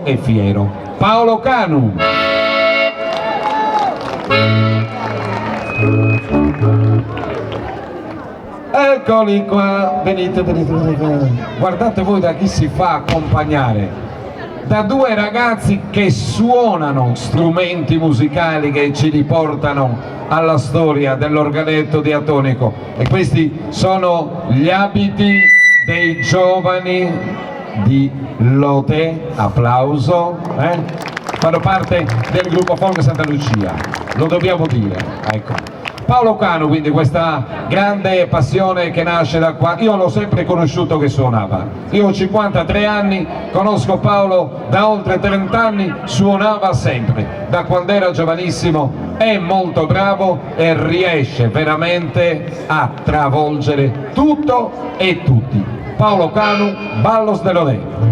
e fiero. Paolo Canu. Eccoli qua, venite, guardate voi da chi si fa accompagnare, da due ragazzi che suonano strumenti musicali che ci riportano alla storia dell'organetto diatonico, e questi sono gli abiti dei giovani di Lode, applauso, fanno parte del gruppo Folk Santa Lucia, lo dobbiamo dire, ecco. Paolo Canu, quindi questa grande passione che nasce da qua. Io l'ho sempre conosciuto che suonava, io ho 53 anni, conosco Paolo da oltre 30 anni, suonava sempre, da quando era giovanissimo, è molto bravo e riesce veramente a travolgere tutto e tutti. Paolo Canu, Ballos de Lode.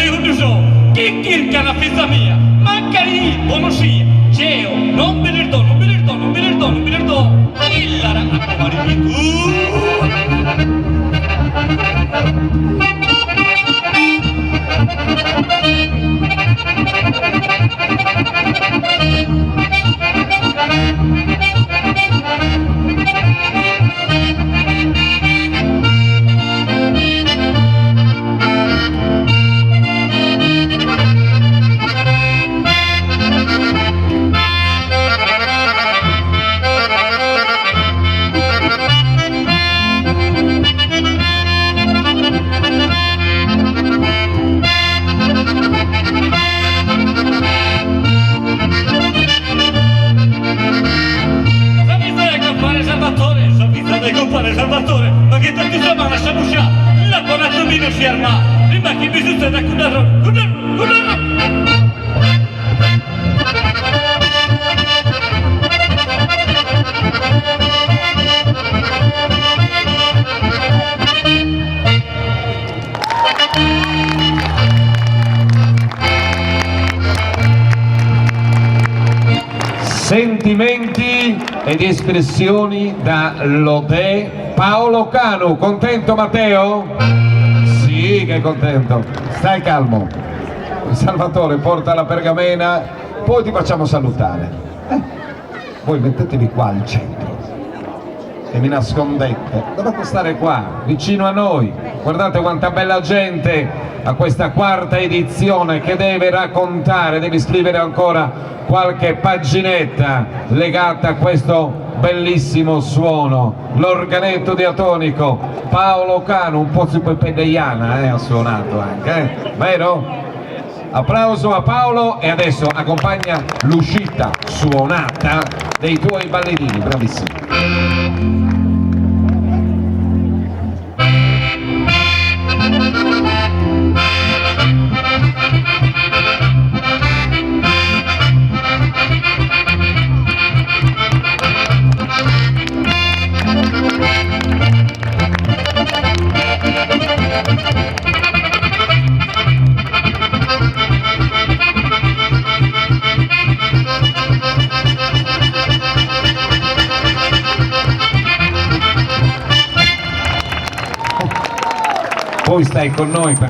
de Unuso, che kirkana fissa mia, mancari bonosia, Geo, non venerdò, non venerdò, non venerdò, non venerdò, illara a comare Salvatore, ma che tanti insomma lasciamo uscire, la buona Tomino si arma, prima che mi succeda Sentimenti ed espressioni da Lodè Paolo Canu. Contento Matteo? Sì che è contento, stai calmo. Salvatore porta la pergamena, poi ti facciamo salutare. Voi mettetevi qua al centro e mi nascondete, dovete stare qua vicino a noi. Guardate quanta bella gente a questa quarta edizione che deve raccontare, deve scrivere ancora qualche paginetta legata a questo bellissimo suono, l'organetto diatonico. Paolo Canu, un po' pedeiana ha suonato anche, vero? Applauso a Paolo e adesso accompagna l'uscita suonata dei tuoi ballerini, bravissimi. Poi stai con noi